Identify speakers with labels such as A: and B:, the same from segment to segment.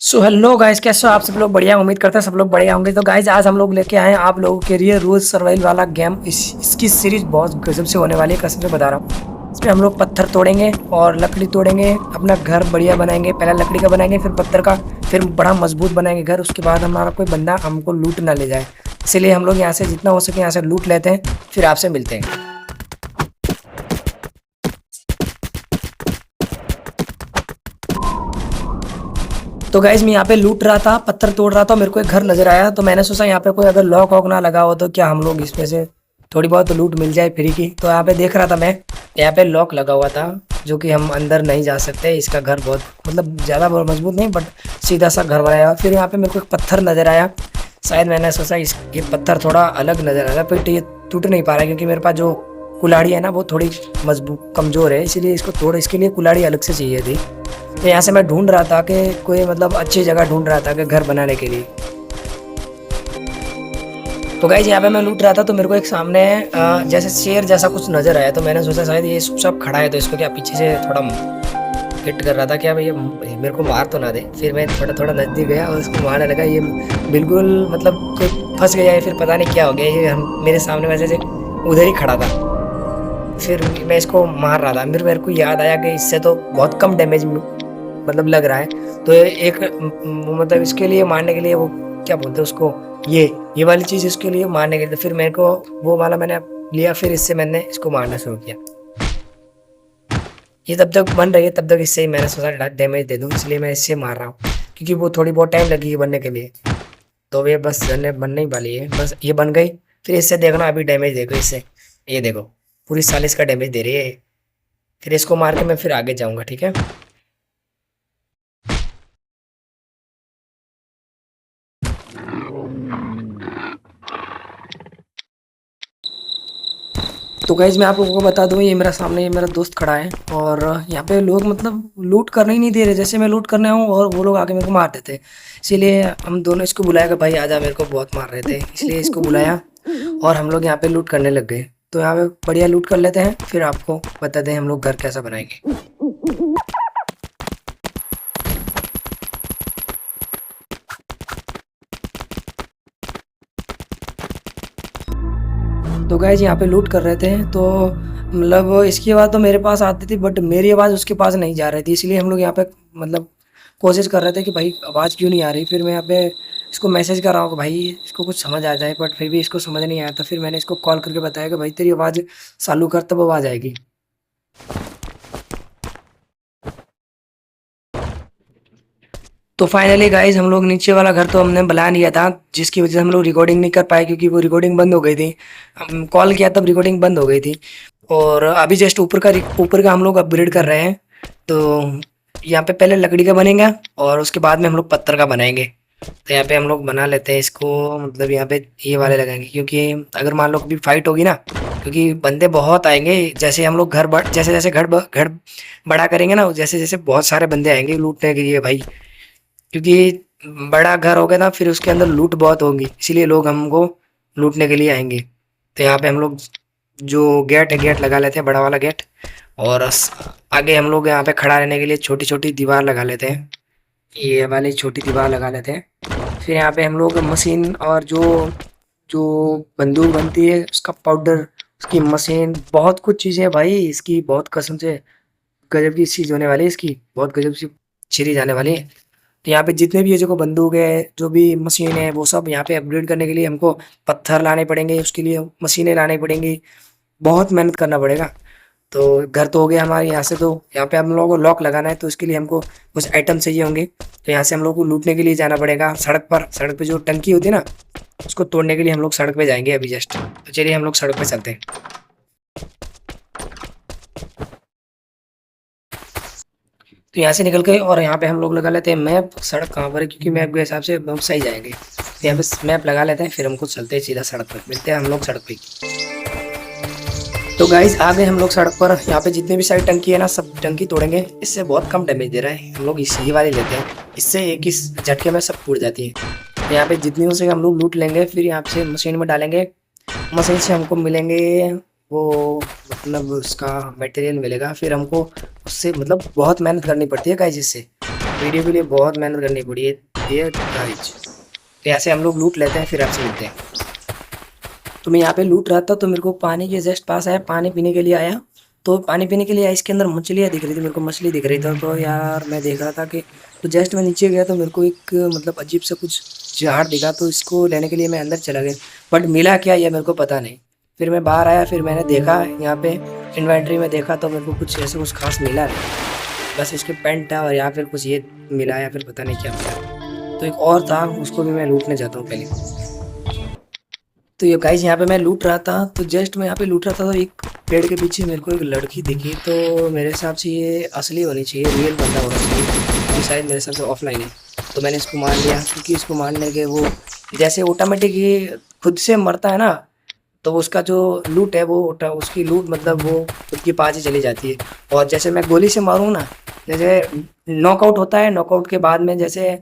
A: So hello guys, कैसे हो आप सब लोग? बढ़िया, उम्मीद करते हैं सब लोग बढ़िया होंगे। तो गाइस आज हम लोग लेके आए हैं आप लोगों के लिए रोज सर्वाइवल वाला गेम। इसकी सीरीज बहुत गजब से होने वाली है, कसम से बता रहा हूँ। इसमें हम लोग पत्थर तोड़ेंगे और लकड़ी तोड़ेंगे, अपना घर बढ़िया बनाएंगे। पहले लकड़ी का बनाएंगे, फिर पत्थर का, फिर बड़ा मजबूत बनाएंगे घर। उसके बाद हमारा कोई बंदा हमको लूट ना ले जाए, इसीलिए हम लोग यहाँ से जितना हो सके यहाँ से लूट लेते हैं। फिर आपसे मिलते हैं। तो गाइज मैं यहाँ पे लूट रहा था, पत्थर तोड़ रहा था, मेरे को एक घर नजर आया। तो मैंने सोचा यहाँ पे कोई अगर लॉक वॉक ना लगा हो तो क्या हम लोग इसमें से थोड़ी बहुत तो लूट मिल जाए फ्री की। तो यहाँ पे देख रहा था मैं, यहाँ पे लॉक लगा हुआ था जो कि हम अंदर नहीं जा सकते। इसका घर बहुत मतलब ज़्यादा बहुत मजबूत नहीं, बट सीधा सा घर बनाया हुआ। फिर यहाँ पे मेरे को एक पत्थर नजर आया। शायद मैंने सोचा इस ये पत्थर थोड़ा अलग नजर आ रहा है, बट ये टूट नहीं पा रहा है क्योंकि मेरे पास जो कुल्हाड़ी है ना वो थोड़ी मजबूत कमजोर है, इसीलिए इसको थोड़ा इसके लिए कुल्हाड़ी अलग से चाहिए थी। तो यहाँ से मैं ढूंढ रहा था कि कोई मतलब अच्छी जगह ढूंढ रहा था कि घर बनाने के लिए। तो गाइज यहाँ पे मैं लूट रहा था तो मेरे को एक सामने जैसे शेर जैसा कुछ नजर आया। तो मैंने सोचा शायद ये सब खड़ा है तो इसको क्या पीछे से थोड़ा हिट कर रहा था, क्या भाई ये मेरे को मार तो ना दे। फिर मैं थोड़ा थोड़ा नजदीक गया और उसको मारने लगा। ये बिल्कुल मतलब कोई फंस गया है, फिर पता नहीं क्या हो गया। ये मेरे सामने वैसे से उधर ही खड़ा था। फिर मैं इसको मार रहा था, मेरे को याद आया कि इससे तो बहुत कम डैमेज मतलब लग रहा है। तो एक मतलब इसके लिए मारने के लिए वो क्या बोलते हैं उसको, ये वाली चीज इसके लिए मारने के लिए। तो फिर मेरे को वो वाला मैंने लिया, फिर इससे मैंने इसको मारना शुरू किया। ये तब तक बन रही है, तब तक इससे ही मैंने सोचा डैमेज दे दूं, इसलिए मैं इससे मार रहा हूँ क्योंकि वो थोड़ी बहुत टाइम लगी है बनने के लिए। तो ये बस बनने ही वाली है, बस ये बन गई। फिर इससे देखना अभी डैमेज देखो इससे, ये देखो पूरी 40 का डैमेज दे रही है। फिर इसको मार के मैं फिर आगे जाऊंगा, ठीक है। तो गाइज मैं आप लोगों को बता दूं, ये मेरा सामने ये मेरा दोस्त खड़ा है और यहाँ पे लोग मतलब लूट करने ही नहीं दे रहे। जैसे मैं लूट करने आऊँ और वो लोग आके मेरे को मार देते, इसीलिए हम दोनों इसको बुलाया कि भाई आजा, मेरे को बहुत मार रहे थे, इसलिए इसको बुलाया और हम लोग यहाँ पे लूट करने लग गए। तो यहाँ पे बढ़िया लूट कर लेते हैं, फिर आपको बताते हैं हम लोग घर कैसा बनाएंगे। तो गाइज यहाँ पे लूट कर रहे थे, तो मतलब इसकी आवाज़ तो मेरे पास आती थी बट मेरी आवाज़ उसके पास नहीं जा रही थी, इसलिए हम लोग यहाँ पे मतलब कोशिश कर रहे थे कि भाई आवाज़ क्यों नहीं आ रही। फिर मैं यहाँ पे इसको मैसेज कर रहा हूँ कि भाई इसको कुछ समझ आ जाए, बट फिर भी इसको समझ नहीं आया। तो फिर मैंने इसको कॉल करके बताया कि भाई तेरी आवाज़ चालू कर तब आवाज़ आएगी। तो फाइनली गाइज हम लोग नीचे वाला घर तो हमने बना लिया था, जिसकी वजह से हम लोग रिकॉर्डिंग नहीं कर पाए क्योंकि वो रिकॉर्डिंग बंद हो गई थी। हम कॉल किया तब रिकॉर्डिंग बंद हो गई थी। और अभी जस्ट ऊपर का हम लोग अपग्रेड कर रहे हैं। तो यहाँ पे पहले लकड़ी का बनेगा और उसके बाद में हम लोग पत्थर का बनाएंगे। तो यहाँ पे हम लोग बना लेते हैं इसको, मतलब यहाँ पे ये वाले लगाएंगे क्योंकि अगर मान लो कभी फाइट होगी ना, क्योंकि बंदे बहुत आएंगे। जैसे हम लोग जैसे जैसे घर बड़ा करेंगे ना, जैसे जैसे बहुत सारे बंदे आएंगे लूटने के लिए भाई। क्योंकि बड़ा घर हो गया ना, फिर उसके अंदर लूट बहुत होगी, इसीलिए लोग हमको लूटने के लिए आएंगे। तो यहाँ पे हम लोग जो गेट है गेट लगा लेते हैं, बड़ा वाला गेट। और आगे हम लोग यहाँ पे खड़ा रहने के लिए छोटी छोटी दीवार लगा लेते हैं, ये वाली छोटी दीवार लगा लेते हैं। फिर यहाँ पे हम लोग मशीन और जो जो बंदूक बनती है उसका पाउडर, उसकी मशीन, बहुत कुछ चीज़ें भाई इसकी, बहुत कसम से गजब की चीज़ होने वाली है इसकी, बहुत गजब सी चीज़ आने वाली है। तो यहाँ पे जितने भी ये जो बंदूक है, जो भी मशीन है, वो सब यहाँ पे अपग्रेड करने के लिए हमको पत्थर लाने पड़ेंगे, उसके लिए मशीनें लानी पड़ेंगी, बहुत मेहनत करना पड़ेगा। तो घर तो हो गया हमारे यहाँ से। तो यहाँ पे हम लोगों को लॉक लगाना है, तो इसके लिए हमको कुछ आइटम चाहिए होंगे। तो यहाँ से हम लोग को लूटने के लिए जाना पड़ेगा सड़क पर। सड़क पे जो टंकी होती है ना, उसको तोड़ने के लिए हम लोग सड़क पे जाएंगे अभी जस्ट। तो चलिए हम लोग सड़क पे चलते हैं। तो यहाँ से निकल के और यहाँ पे हम लोग लगा लेते हैं मैप, सड़क कहाँ पर है, क्योंकि मैप के हिसाब से हम सही जाएंगे। तो यहाँ पे मैप लगा लेते हैं, फिर हमको चलते हैं सीधा सड़क पर, मिलते हैं हम लोग सड़क पे। तो गाइस आ गए हम लोग सड़क पर। यहाँ पे जितने भी सारी टंकी है ना, सब टंकी तोड़ेंगे। इससे बहुत कम डैमेज दे रहा है, हम लोग इसी वाली लेते हैं, इससे एक ही झटके में सब टूट जाती है। तो यहाँ पे जितनी हो सके हम लोग लूट लेंगे, फिर यहाँ से मशीन में डालेंगे। मशीन से हमको मिलेंगे वो मतलब उसका मटेरियल मिलेगा, फिर हमको उससे मतलब बहुत मेहनत करनी पड़ती है गाइस इससे। वीडियो के लिए बहुत मेहनत करनी पड़ी है ये गाइज। तो ऐसे हम लोग लूट लेते हैं, फिर आपसे मिलते हैं। तो मैं यहाँ पे लूट रहा था तो मेरे को पानी के जस्ट पास आया, पानी पीने के लिए आया। तो पानी पीने के लिए आया, इसके अंदर मछलियाँ दिख रही थी, मेरे को मछली दिख रही था। तो यार मैं देख रहा था कि तो जस्ट मैं नीचे गया तो मेरे को एक मतलब अजीब सा कुछ झाड़ दिखा, तो इसको लेने के लिए मैं अंदर चला गया। बट मिला क्या ये मेरे को पता नहीं। फिर मैं बाहर आया, फिर मैंने देखा यहाँ पे इन्वेंट्री में देखा तो मेरे को कुछ ऐसे कुछ खास मिला नहीं। बस इसके पेंट था और या फिर कुछ ये मिला या फिर पता नहीं क्या मिला। तो एक और था, उसको भी मैं लूटने जाता हूँ पहले। तो ये गाइस यहाँ पे मैं लूट रहा था, तो जस्ट मैं यहाँ पे लूट रहा था तो एक पेड़ के पीछे मेरे को एक लड़की दिखी। तो मेरे हिसाब से ये असली होनी चाहिए, रियल बंदा होना चाहिए, क्योंकि शायद मेरे हिसाब से ऑफलाइन है। तो मैंने इसको मार लिया, क्योंकि इसको मारने के वो जैसे ऑटोमेटिक ही खुद से मरता है ना, तो उसका जो लूट है वो उसकी लूट मतलब वो खुद की पास ही चली जाती है। और जैसे मैं गोली से मारूँ ना, जैसे नॉकआउट होता है, नॉकआउट के बाद में जैसे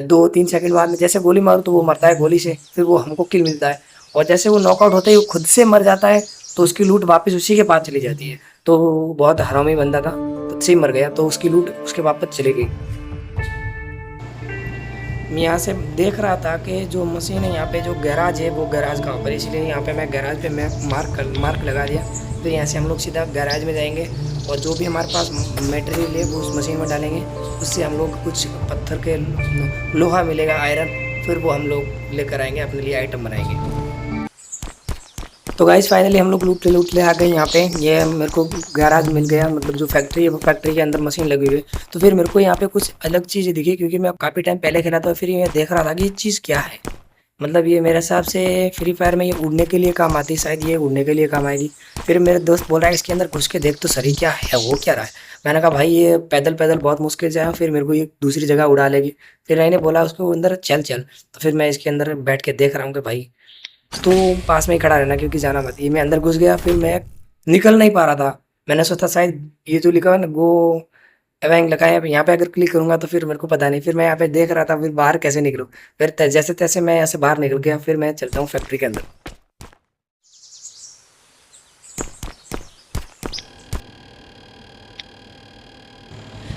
A: 2-3 सेकंड बाद में जैसे गोली मारूँ तो वो मरता है गोली से, फिर वो हमको किल मिलता है। और जैसे वो नॉकआउट होते ही वो खुद से मर जाता है, तो उसकी लूट वापस उसी के पास चली जाती है। तो बहुत हरामी बंदा था, खुद से ही मर गया, तो उसकी लूट उसके वापस चली गई। मैं यहाँ से देख रहा था कि जो मशीन है यहाँ पे, जो गैराज है वो गैराज कहाँ पर है, इसलिए यहाँ पे मैं गैराज पे मैं मार्क लगा दिया। फिर यहाँ से हम लोग सीधा गैराज में जाएंगे और जो भी हमारे पास मटेरियल है वो उस मशीन में डालेंगे। उससे हम लोग कुछ पत्थर के लोहा मिलेगा, आयरन, फिर वो हम लोग लेकर आएंगे, अपने लिए आइटम बनाएंगे। तो गाइस फाइनली हम लोग लूट ले आ गए यहाँ पे। ये मेरे को गैराज मिल गया, मतलब जो फैक्ट्री है वो फैक्ट्री के अंदर मशीन लगी हुई है। तो फिर मेरे को यहाँ पे कुछ अलग चीज़ें दिखी, क्योंकि मैं काफ़ी टाइम पहले खेला था, फिर ये देख रहा था कि ये चीज़ क्या है। मतलब ये मेरे हिसाब से फ्री फायर में ये उड़ने के लिए काम आती है, शायद ये उड़ने के लिए काम आएगी। फिर मेरे दोस्त बोल रहा है इसके अंदर घुस के देख तो सही क्या है, वो क्या रहा है। मैंने कहा भाई ये पैदल पैदल बहुत मुश्किल से आया, फिर मेरे को ये दूसरी जगह उड़ा लेगी। फिर मैंने बोला उसको अंदर चल चल, तो फिर मैं इसके अंदर बैठ के देख रहा हूँ कि भाई तो पास में ही खड़ा रहना, क्योंकि जाना मत। ये मैं अंदर घुस गया, फिर मैं निकल नहीं पा रहा था। मैंने सोचा शायद ये जो लिखा है ना गो एवेंग लिखा है, यहाँ पे अगर क्लिक करूंगा तो फिर मेरे को पता नहीं। फिर मैं यहाँ पे देख रहा था फिर बाहर कैसे निकलूँ। फिर जैसे तैसे मैं यहाँ से बाहर निकल गया, फिर मैं चलता हूँ फैक्ट्री के अंदर।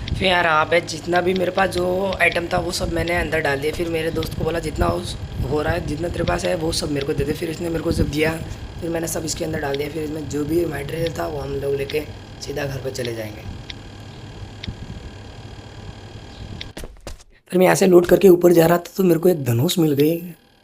A: फिर यार यहाँ पे जितना भी मेरे पास जो आइटम था वो सब मैंने अंदर डाल दिया। फिर मेरे दोस्त को बोला जितना हो रहा है, जितना तेरे पास है वो सब मेरे को दे दे। फिर इसने मेरे को सब दिया, फिर मैंने सब इसके अंदर डाल दिया। फिर इसमें जो भी मटेरियल था वो हम लोग लेके सीधा घर पर चले जाएंगे। फिर मैं यहाँ से लोड करके ऊपर जा रहा था तो मेरे को एक धनुष मिल गई,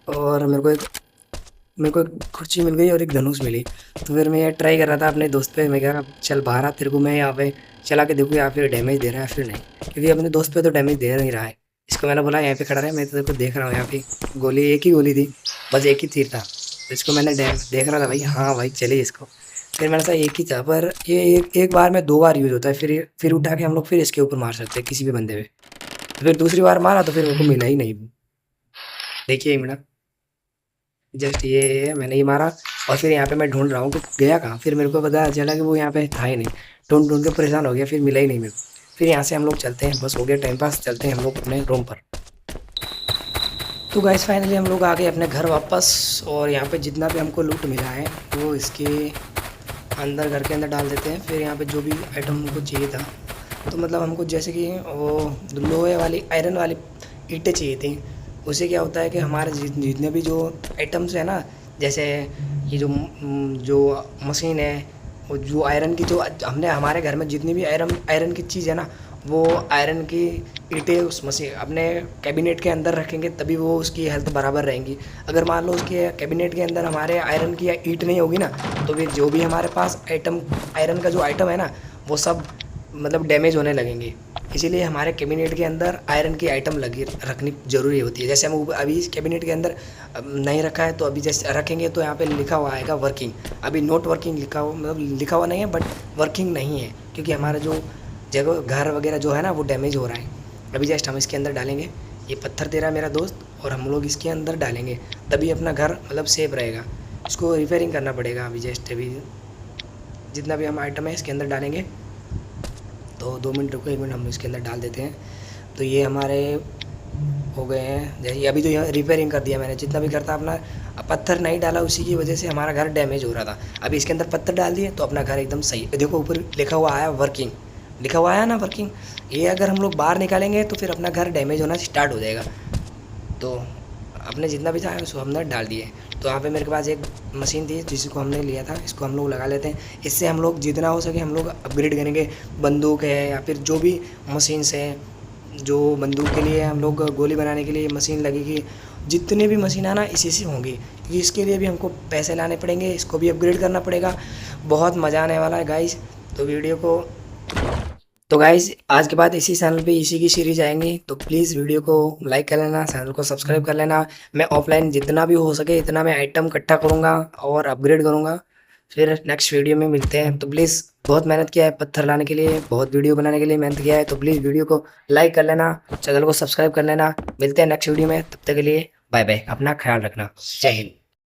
A: और मेरे को एक खुर्ची मिल गई और एक धनुष मिली। तो फिर मैं ये ट्राई कर रहा था अपने दोस्त पे। मैं कह रहा चल बाहर आ, तेरे को मैं यहाँ पे चला के देखूँ या फिर डैमेज दे रहा है फिर नहीं, क्योंकि अपने दोस्त पे तो डैमेज दे नहीं रहा है। इसको मैंने बोला यहाँ पे खड़ा रहा, मैं तो तेरे को देख रहा हूँ। यहाँ पे गोली एक ही गोली थी, बस एक ही तीर था। तो इसको मैंने देख रहा था भाई, हाँ भाई चलिए इसको। फिर मैंने कहा एक ही था, पर ये एक बार में 2 बार यूज़ होता है। फिर उठा के हम लोग फिर इसके ऊपर मार सकते हैं किसी भी बंदे पे। तो फिर दूसरी बार मारा तो फिर मेरे को मिला ही नहीं। देखिए मिला जस्ट ये मैंने ही मारा। और फिर यहाँ पे मैं ढूंढ रहा हूँ कि गया कहाँ। फिर मेरे को पता चला कि वो यहाँ पे था ही नहीं। ढूंढ ढूंढ के परेशान हो गया, फिर मिला ही नहीं मेरे को। फिर यहाँ से हम लोग चलते हैं, बस हो गया टाइम पास, चलते हैं हम लोग अपने रूम पर। तो गाइस फाइनली हम लोग आ गए अपने घर वापस, और यहाँ पे जितना भी हमको लूट मिला है वो इसके अंदर घर के अंदर डाल देते हैं। फिर यहाँ पे जो भी आइटम हमको चाहिए था, तो मतलब हमको जैसे कि वो लोहे वाली आयरन वाली ईंटें चाहिए थी। उससे क्या होता है कि हमारे जितने भी जो आइटम्स है ना, जैसे ये जो मशीन है, और जो आयरन की जो हमने हमारे घर में जितनी भी आयरन की चीज़ है ना, वो आयरन की ईंटें उस मशीन अपने कैबिनेट के अंदर रखेंगे, तभी वो उसकी हेल्थ बराबर रहेंगी। अगर मान लो उसके कैबिनेट के अंदर हमारे आयरन की ईंट नहीं होगी ना, तो फिर जो भी हमारे पास आयरन का जो आइटम है ना, वो सब मतलब डैमेज होने लगेंगे। इसीलिए हमारे कैबिनेट के अंदर आयरन की आइटम लगी रखनी ज़रूरी होती है। जैसे हम अभी इस कैबिनेट के अंदर नहीं रखा है, तो अभी जैसे रखेंगे तो यहाँ पे लिखा हुआ आएगा वर्किंग। अभी नॉट वर्किंग लिखा हुआ, मतलब लिखा हुआ नहीं है, बट वर्किंग नहीं है, क्योंकि हमारा जो जगह घर वगैरह जो है ना वो डैमेज हो रहा है। अभी जस्ट हम इसके अंदर डालेंगे, ये पत्थर दे रहा है मेरा दोस्त, और हम लोग इसके अंदर डालेंगे, तभी अपना घर मतलब सेफ रहेगा। इसको रिपेयरिंग करना पड़ेगा। अभी जितना भी हम आइटम है इसके अंदर डालेंगे। तो 2 मिनट रुको, 1 मिनट हम इसके अंदर डाल देते हैं। तो ये हमारे हो गए हैं। जैसे अभी तो यहाँ रिपेयरिंग कर दिया मैंने, जितना भी करता अपना पत्थर नहीं डाला, उसी की वजह से हमारा घर डैमेज हो रहा था। अभी इसके अंदर पत्थर डाल दिए तो अपना घर एकदम सही। देखो ऊपर लिखा हुआ आया वर्किंग, लिखा हुआ है ना वर्किंग, ये अगर हम लोग बाहर निकालेंगे तो फिर अपना घर डैमेज होना स्टार्ट हो जाएगा। तो अपने जितना भी था उसको हमने डाल दिए। तो यहाँ पे मेरे पास एक मशीन थी जिसको हमने लिया था, इसको हम लोग लगा लेते हैं। इससे हम लोग जितना हो सके हम लोग अपग्रेड करेंगे। बंदूक है या फिर जो भी मशीन्स हैं, जो बंदूक के लिए हम लोग गोली बनाने के लिए मशीन लगेगी, जितने भी मशीन है ना इसी से होंगी, क्योंकि इसके लिए भी हमको पैसे लाने पड़ेंगे, इसको भी अपग्रेड करना पड़ेगा। बहुत मज़ा आने वाला है गाइस। तो वीडियो को तो गाइज़ आज के बाद इसी चैनल पे इसी की सीरीज आएंगी, तो प्लीज़ वीडियो को लाइक कर लेना, चैनल को सब्सक्राइब कर लेना। मैं ऑफलाइन जितना भी हो सके इतना मैं आइटम इकट्ठा करूँगा और अपग्रेड करूँगा। फिर नेक्स्ट वीडियो में मिलते हैं। तो प्लीज़ बहुत मेहनत किया है पत्थर लाने के लिए, बहुत वीडियो बनाने के लिए मेहनत किया है, तो प्लीज़ वीडियो को लाइक कर लेना, चैनल को सब्सक्राइब कर लेना। मिलते हैं नेक्स्ट वीडियो में, तब तक के लिए बाय बाय, अपना ख्याल रखना। जय हिंद।